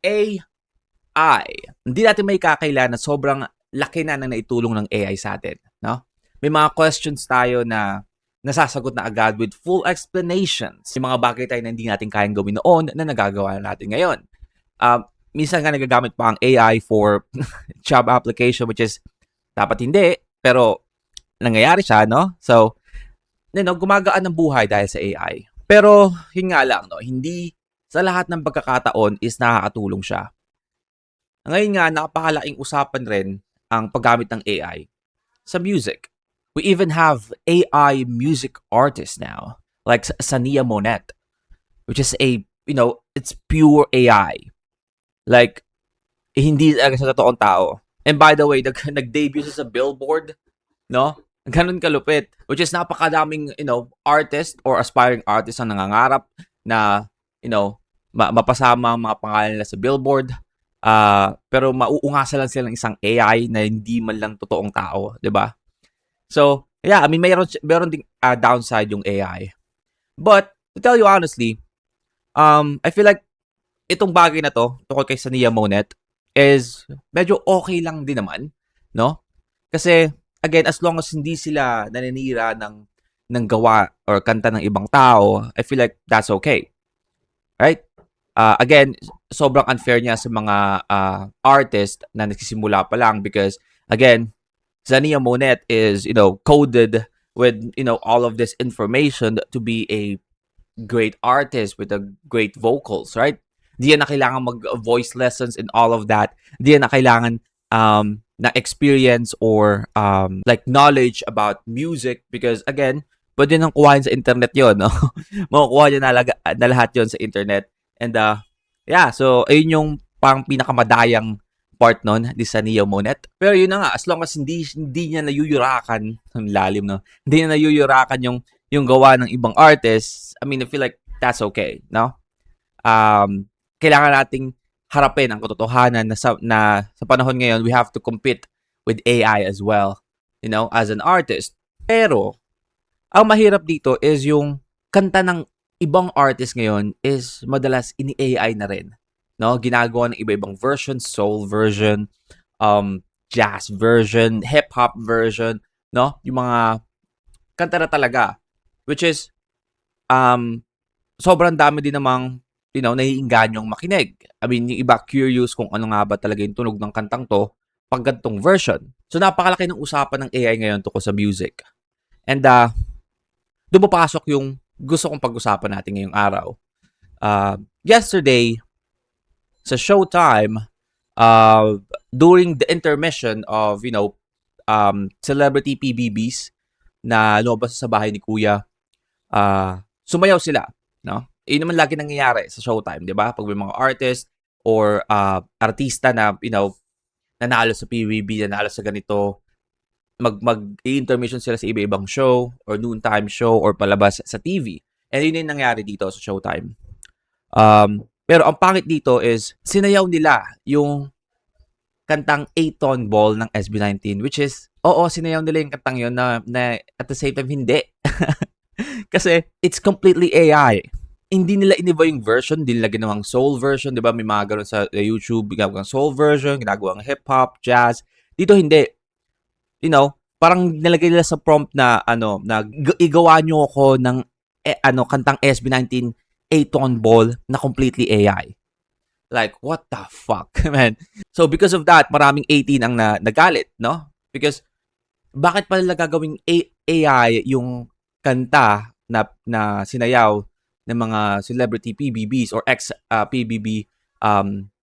AI. Hindi natin may kakailan na sobrang laki na ng naitulong ng AI sa atin, no? May mga questions tayo na nasasagot na agad with full explanations. Yung mga bagay tayo na hindi natin kayang gawin noon na nagagawa natin ngayon. Uh, Minsan nga nagagamit pa ang AI for job application, which is dapat hindi, pero nangyayari siya, no? So, gumagaan ng buhay dahil sa AI. Pero, yun nga lang, no? Hindi sa lahat ng pagkakataon is nakakatulong siya. Ngayon nga, napakalaking usapan rin ang paggamit ng AI sa music. We even have AI music artists now, like Sania Monet, which is it's pure AI. Like, hindi sa totoong tao. And by the way, nag-debut siya sa Billboard, no? Ganun kalupit. Which is napakadaming, artist or aspiring artist ang nangangarap na, mapasama ang mga pangalan nila sa Billboard. Pero mauungasa lang sila ng isang AI na hindi man lang totoong tao, 'di ba? So, yeah, I mean meron ding downside yung AI. But to tell you honestly, I feel like itong bagay na to, tungkol kay Sania Monet, is medyo okay lang din naman, no? Kasi again, as long as hindi sila naninira ng gawa or kanta ng ibang tao, I feel like that's okay. Right? Again, sobrang unfair niya sa mga artist na nagsisimula pa lang because again, Zania Monet is, coded with, all of this information to be a great artist with a great vocals, right? Di yan na kailangan mag-voice lessons and all of that. Di yan na kailangan na experience or like knowledge about music because again, pwede nang kuhain sa internet yon, no? Makukuha niya na lahat yon sa internet. And yeah, so ayun yung pang pinakamadayang part nun, di sa Neo Monet. Pero yun na nga, as long as hindi niya nayuyurakan, ang lalim, no? Hindi niya nayuyurakan yung gawa ng ibang artists, I mean, I feel like that's okay, no? Kailangan nating harapin ang katotohanan na sa panahon ngayon, we have to compete with AI as well, as an artist. Pero, ang mahirap dito is yung kanta ng ibang artist ngayon is madalas ini-AI na rin. No, ginagawa ng iba-ibang version, soul version, jazz version, hip hop version, no? Yung mga kanta na talaga, which is sobrang dami din namang naiingganyong makinig. I mean, yung iba curious kung ano nga ba talaga yung tunog ng kantang to pag gantong version. So napakalaki ng usapan ng AI ngayon tungkol sa music. And doon papasok yung gusto kong pag-usapan natin ngayong araw. Yesterday, sa Showtime, during the intermission of, celebrity PBBs na lumabas sa bahay ni Kuya, sumayaw sila, no? Yun naman lagi nangyayari sa Showtime, di ba? Pag may mga artist or artista na, nanalo sa PBB, nanalo sa ganito, mag-intermission sila sa iba-ibang show or noontime show or palabas sa TV. And yun yung nangyari dito sa Showtime. Pero ang pangit dito is sinayaw nila yung kantang 8-ton ball ng SB19, which is, sinayaw nila yung kantang yun na at the same time hindi. Kasi it's completely AI. Hindi nila iniba yung version, hindi nila ginawang soul version, di ba? May mga ganun sa YouTube, ginagawang soul version, ginagawang hip-hop, jazz. Dito hindi. Parang nilagay nila sa prompt na, igawa nyo ako ng, kantang SB19 8-ton ball na completely AI. Like, what the fuck, man? So, because of that, maraming 18 ang nagalit, no? Because, bakit pala gagawing AI yung kanta na sinayaw ng mga celebrity PBBs or ex-PBB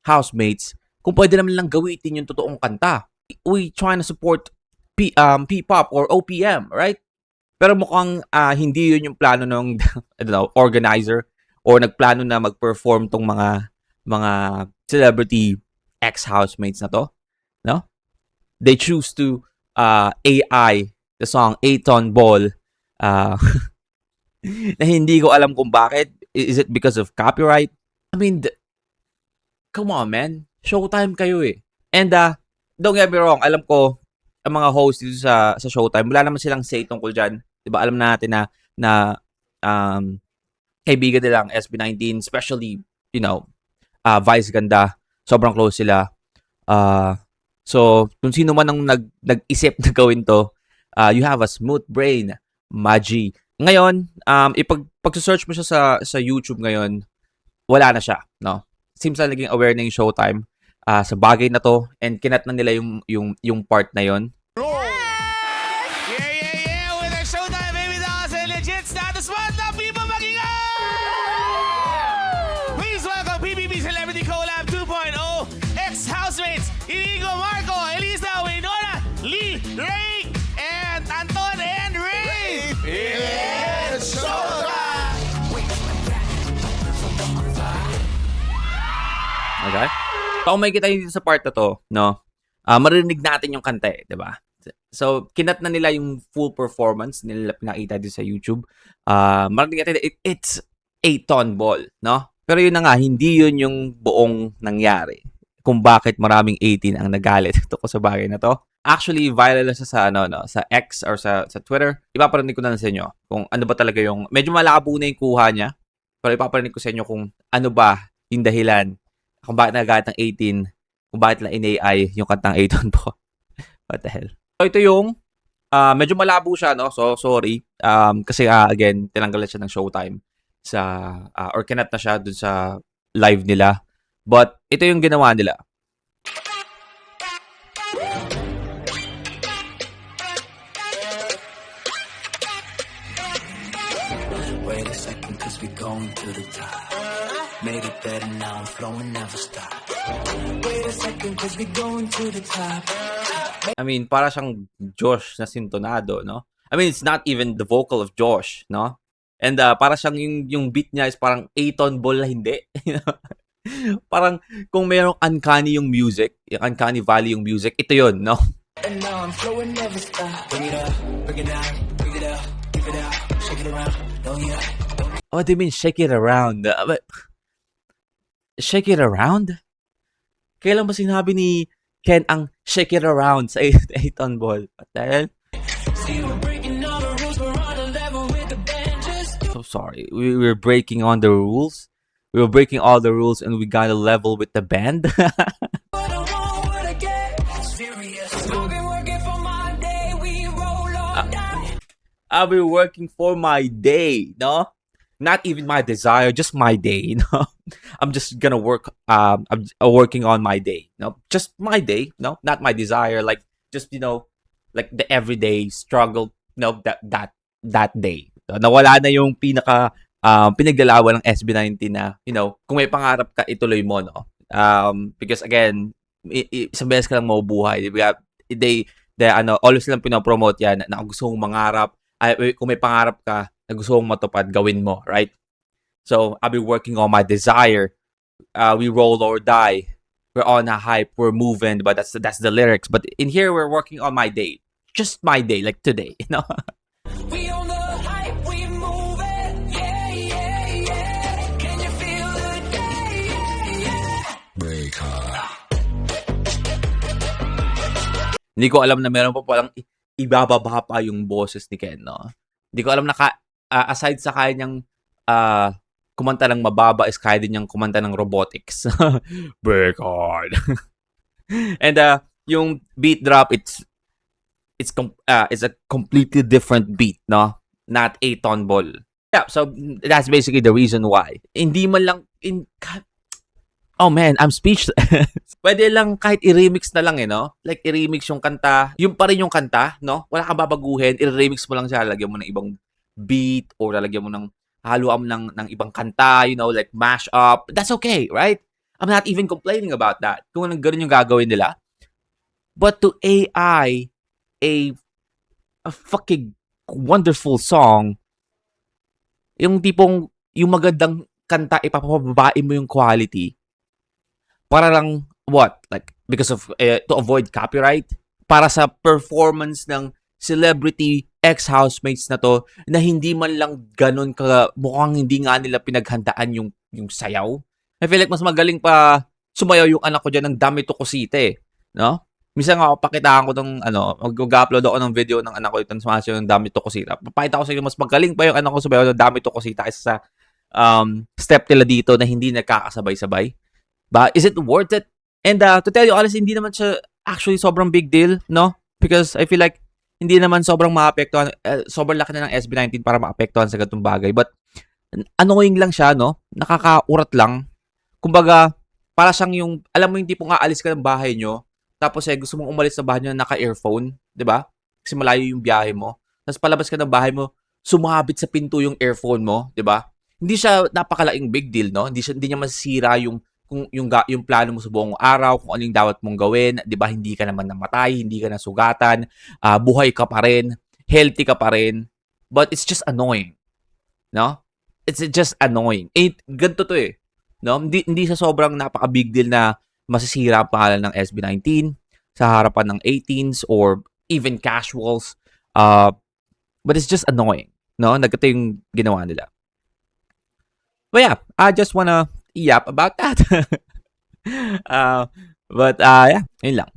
housemates kung pwede naman lang gawitin yung totoong kanta? We trying to support P-pop or OPM, right? Pero mukhang hindi yun yung plano ng organizer or nagplano na mag-perform tong mga celebrity ex-housemates na to, no? They choose to AI the song 8-ton ball na hindi ko alam kung bakit. Is it because of copyright? I mean, come on, man. Showtime kayo eh. And don't get me wrong, alam ko ang mga host dito sa Showtime, wala naman silang say tungkol dyan. Diba, alam natin na kaibigan nilang SB19, especially, Vice Ganda, Sobrang close sila. So, kung sino man ang nag-isip na gawin to, you have a smooth brain, Maji. Ngayon, pag-search mo siya sa YouTube ngayon, wala na siya, no? Seems na naging aware na yung Showtime sa bagay na to, and kinat na nila yung part na yon. Yeah, with our Showtime, baby, that was a legit status. What the people making Please welcome PBB Celebrity Collab 2.0, ex-housemates, Inigo, Marco, Elisa, Winona, Lee, Ray, and Anton, and Ray. It's Showtime! Okay? So, kung may kita dito sa part na to, no? Marinig natin yung kanta eh, di ba? So, kinat na nila yung full performance nila pinakita din sa YouTube. Marinig natin, it's a ton ball, no? Pero yun na nga, hindi yun yung buong nangyari. Kung bakit maraming 18 ang nagalit ito ko sa bagay na to. Actually, viral na siya sa X or sa Twitter. Ipaparinig ko na lang sa inyo kung ano ba talaga yung, medyo malabo na yung kuha niya. Pero ipaparinig ko sa inyo kung ano ba yung dahilan kung bakit nagagalit ng 18, kung bakit lang in-AI yung kantang 18 po. What the hell? So, ito yung, medyo malabo siya, no? So, sorry. Kasi, again, tinanggalan siya ng Showtime or kinat na siya dun sa live nila. But, ito yung ginawa nila. Wait a second, cause we going to the top. Made it better now, I'm flowing, never stop. Wait a second, cause we going to the top. I mean, para siyang Josh na sintonado, no? I mean, it's not even the vocal of Josh, no? And para siyang yung beat niya is parang 8-ton ball na hindi. Parang kung mayroong uncanny yung music, yung uncanny valley yung music, ito yun, no? And now I'm flowing, never stop. Bring it up, bring it down, bring it up, give it out, shake it around, oh yeah. What do you mean, shake it around? Shake it around? Kailan ba sinabi ni Ken ang shake it around sa 8-ton ball? What the hell? See, we're breaking all the rules, we're on a level with the band. Just So sorry. We were breaking on the rules. We were breaking all the rules and we got a level with the band. what I want, what I get. Serious. I've been working for my day, we roll or die. I'll be working for my day, no? Not even my desire, just my day, you know? I'm just gonna work, I'm working on my day, no? Just my day, no? Not my desire, like, just, you know, like the everyday struggle, no? That day. So, nawala na yung pinaglalawan ng SB19 na, you know, kung may pangarap ka, ituloy mo, no? Because again, isang beses ka lang mabubuhay. Always lang pinopromote yan na gusto mong mangarap. Kung may pangarap ka, na gusto mong matupad, gawin mo, right? So, I'll be working on my desire. We roll or die. We're on a hype. We're moving. But that's the lyrics. But in here, we're working on my day. Just my day, like today, you know? We on the hype, we moving. Yeah, yeah, yeah. Can you feel the day? Yeah, yeah. Break hard. Hindi ko alam na meron pa palang ibababa pa yung boses ni Ken, no? Hindi ko alam na aside sa kaya niyang kumanta ng mababa is kaya din niyang kumanta ng robotics. Break hard. And yung beat drop, it's a completely different beat, no? Not 8-ton ball. Yeah, so that's basically the reason why. Hindi man lang oh man, I'm speechless. Pwede lang kahit i-remix na lang no? Like i-remix yung kanta, yung pa rin yung kanta, no? Wala kang babaguhin, i-remix mo lang siya, lagyan mo ng ibang beat or lalagyan mo ng haluan mo ng ibang kanta, you know, like mash up. That's okay, right? I'm not even complaining about that. Kung ganun yung gagawin nila. But to AI a fucking wonderful song, yung tipong yung magandang kanta ipapababain mo yung quality para lang what? Like because of to avoid copyright, para sa performance ng celebrity ex-housemates na to na hindi man lang ganun mukhang hindi nga nila pinaghandaan yung sayaw. I feel like mas magaling pa sumayaw yung anak ko diyan ng Dami to Cosite, no? Minsan nga pakitaan ko ng mag-upload ako ng video ng anak ko itong sumasayaw ng Dami to Cosita. Papakita ko sa inyo mas magaling pa yung anak ko sumayaw ng Dami to Cosita kaysa sa step nila dito na hindi nagkakasabay-sabay. But is it worth it? And to tell you honestly, hindi naman siya actually sobrang big deal, no? Because I feel like hindi naman sobrang maapektuhan, sobrang laki na ng SB19 para maapektuhan sa ganitong bagay. But annoying lang siya, no? Nakakaurat lang. Kumbaga, para siyang yung, alam mo yung tipong aalis ka ng bahay nyo, tapos gusto mong umalis sa bahay nyo na naka-earphone, di ba? Kasi malayo yung biyahe mo. Tapos palabas ka ng bahay mo, sumabit sa pinto yung earphone mo, di ba? Hindi siya napakalaking big deal, no? Hindi niya masisira yung kung yung plano mo sa buong araw, kung ano yung dapat mong gawin, 'di ba? Hindi ka naman namatay, hindi ka nasugatan, buhay ka pa rin, healthy ka pa rin. But it's just annoying, no? It's just annoying. Ganito to eh. No? Hindi siya sobrang napaka-big deal na masisira ang pangalan ng SB19 sa harapan ng 18s or even casuals. But it's just annoying, no? Nagkata yung ginawa nila. But yeah, I just wanna yap about that. But yeah, yun lang.